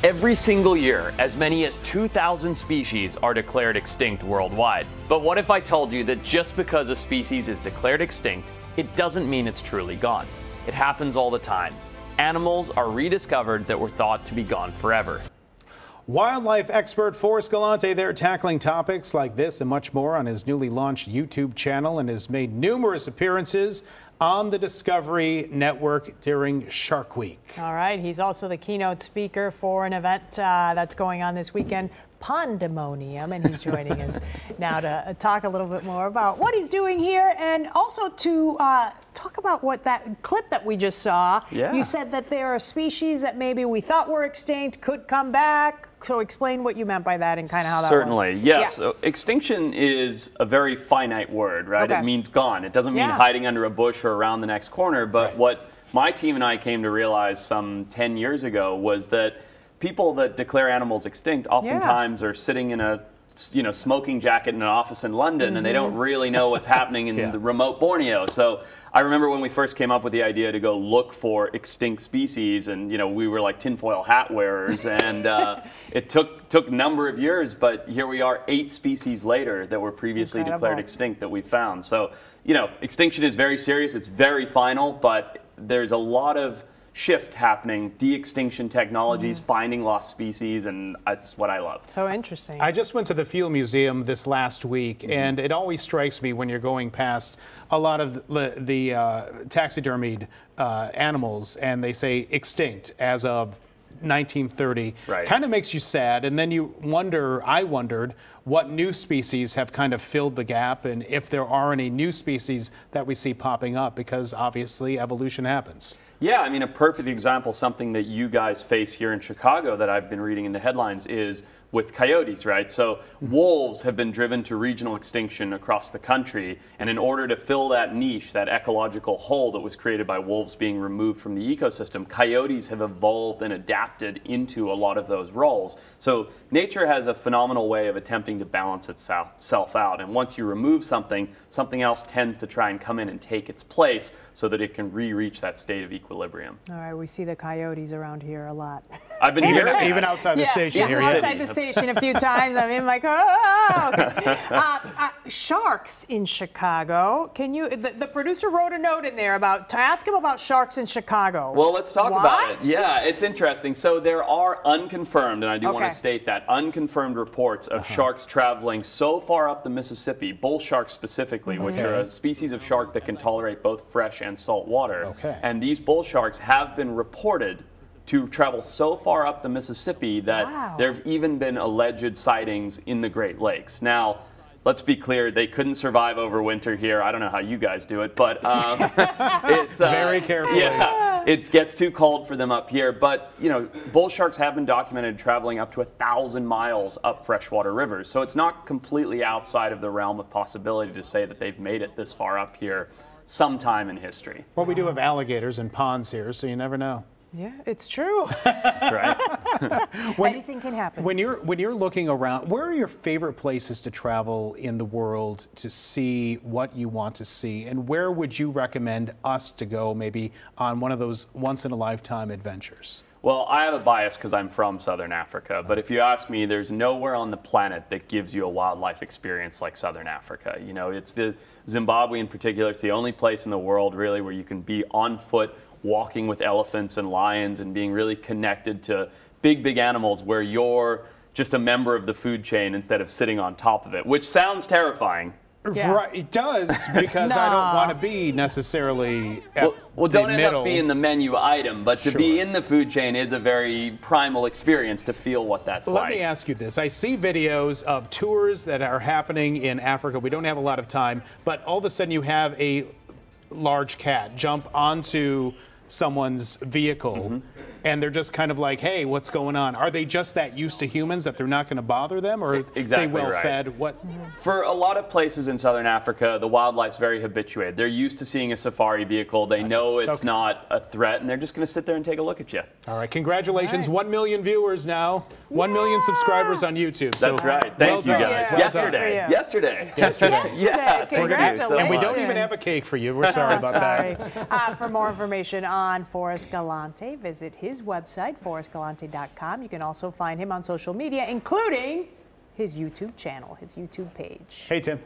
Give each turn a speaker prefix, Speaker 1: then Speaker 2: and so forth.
Speaker 1: Every single year, as many as 2,000 species are declared extinct worldwide. But what if I told you that just because a species is declared extinct, it doesn't mean it's truly gone? It happens all the time. Animals are rediscovered that were thought to be gone forever.
Speaker 2: Wildlife expert Forrest Galante there tackling topics like this and much more on his newly launched YouTube channel, and has made numerous appearances on the Discovery Network during Shark Week.
Speaker 3: All right, he's also the keynote speaker for an event that's going on this weekend, Pondemonium, and he's joining us now to talk a little bit more about what he's doing here, and also to talk about what that clip that we just saw.
Speaker 1: Yeah.
Speaker 3: You said that there are species that maybe we thought were extinct could come back. So explain what you meant by that and kind of how that
Speaker 4: Certainly,
Speaker 3: works.
Speaker 4: yes.
Speaker 3: Yeah.
Speaker 4: So extinction is a very finite word, right?
Speaker 3: Okay.
Speaker 4: It means gone. It doesn't mean hiding under a bush or around the next corner. But what my team and I came to realize some 10 years ago was that people that declare animals extinct oftentimes are sitting in a smoking jacket in an office in London, and they don't really know what's happening in the remote Borneo. So I remember when we first came up with the idea to go look for extinct species, and we were like tinfoil hat wearers, and it took a number of years, but here we are 8 species later that were previously declared extinct that we found. So extinction is very serious, it's very final, but there's a lot of shift happening, de-extinction technologies, finding lost species, and that's what I love.
Speaker 3: So interesting.
Speaker 2: I just went to the Field Museum this last week, and it always strikes me when you're going past a lot of the taxidermied animals, and they say extinct as of 1930.
Speaker 4: Right.
Speaker 2: Kind of makes you sad, and then I wondered what new species have kind of filled the gap, and if there are any new species that we see popping up, because obviously evolution happens.
Speaker 4: Yeah, I mean, a perfect example, something that you guys face here in Chicago that I've been reading in the headlines, is with coyotes, right? So wolves have been driven to regional extinction across the country, and in order to fill that niche, that ecological hole that was created by wolves being removed from the ecosystem, coyotes have evolved and adapted into a lot of those roles. So nature has a phenomenal way of attempting to balance itself out, and once you remove something, something else tends to try and come in and take its place so that it can reach that state of equilibrium.
Speaker 3: All right, we see the coyotes around here a lot.
Speaker 4: I've been hearing
Speaker 2: even outside the station here.
Speaker 3: Outside the station a few times. I'm in like, oh. Okay. Sharks in Chicago. Can you? The producer wrote a note in there to ask him about sharks in Chicago.
Speaker 4: Well, let's talk about it. Yeah, it's interesting. So there are unconfirmed, and I do want to state that, unconfirmed reports of sharks traveling so far up the Mississippi, bull sharks specifically, which are a species of shark that can tolerate both fresh and salt water.
Speaker 2: Okay.
Speaker 4: And these bull sharks have been reported to travel so far up the Mississippi that there have even been alleged sightings in the Great Lakes. Now, let's be clear, they couldn't survive over winter here. I don't know how you guys do it, but it's
Speaker 2: very carefully.
Speaker 4: Yeah, it gets too cold for them up here. But bull sharks have been documented traveling up to 1,000 miles up freshwater rivers. So it's not completely outside of the realm of possibility to say that they've made it this far up here sometime in history.
Speaker 2: Well, we do have alligators and ponds here, so you never know.
Speaker 3: Yeah, it's true.
Speaker 4: That's right.
Speaker 3: Anything can happen.
Speaker 2: When you're looking around, where are your favorite places to travel in the world to see what you want to see, and where would you recommend us to go, maybe on one of those once-in-a-lifetime adventures?
Speaker 4: Well, I have a bias because I'm from Southern Africa, but if you ask me, there's nowhere on the planet that gives you a wildlife experience like Southern Africa. It's the Zimbabwe in particular. It's the only place in the world really where you can be on foot, walking with elephants and lions and being really connected to big animals, where you're just a member of the food chain instead of sitting on top of it, which sounds terrifying.
Speaker 3: Yeah.
Speaker 2: Right, it does, because I don't want to be necessarily
Speaker 4: well, don't end up being the menu item, but to be in the food chain is a very primal experience to feel what that's like.
Speaker 2: Let me ask you this. I see videos of tours that are happening in Africa. We don't have a lot of time, but all of a sudden you have a large cat jump onto someone's vehicle, and they're just kind of like, hey, what's going on? Are they just that used to humans that they're not going to bother them, or are they well fed? What?
Speaker 4: For a lot of places in Southern Africa, the wildlife's very habituated. They're used to seeing a safari vehicle. They know it's not a threat, and they're just going to sit there and take a look at you.
Speaker 2: All right, congratulations. 1 million viewers now, 1 million subscribers on YouTube.
Speaker 4: That's right. Thank you guys.
Speaker 3: Yeah.
Speaker 4: Yesterday.
Speaker 3: Yeah, congratulations.
Speaker 2: And we don't even have a cake for you. We're sorry about that.
Speaker 3: For more information on Forrest Galante, visit his his website, forrestgalante.com. You can also find him on social media, including his YouTube channel, his YouTube page.
Speaker 2: Hey, Tim.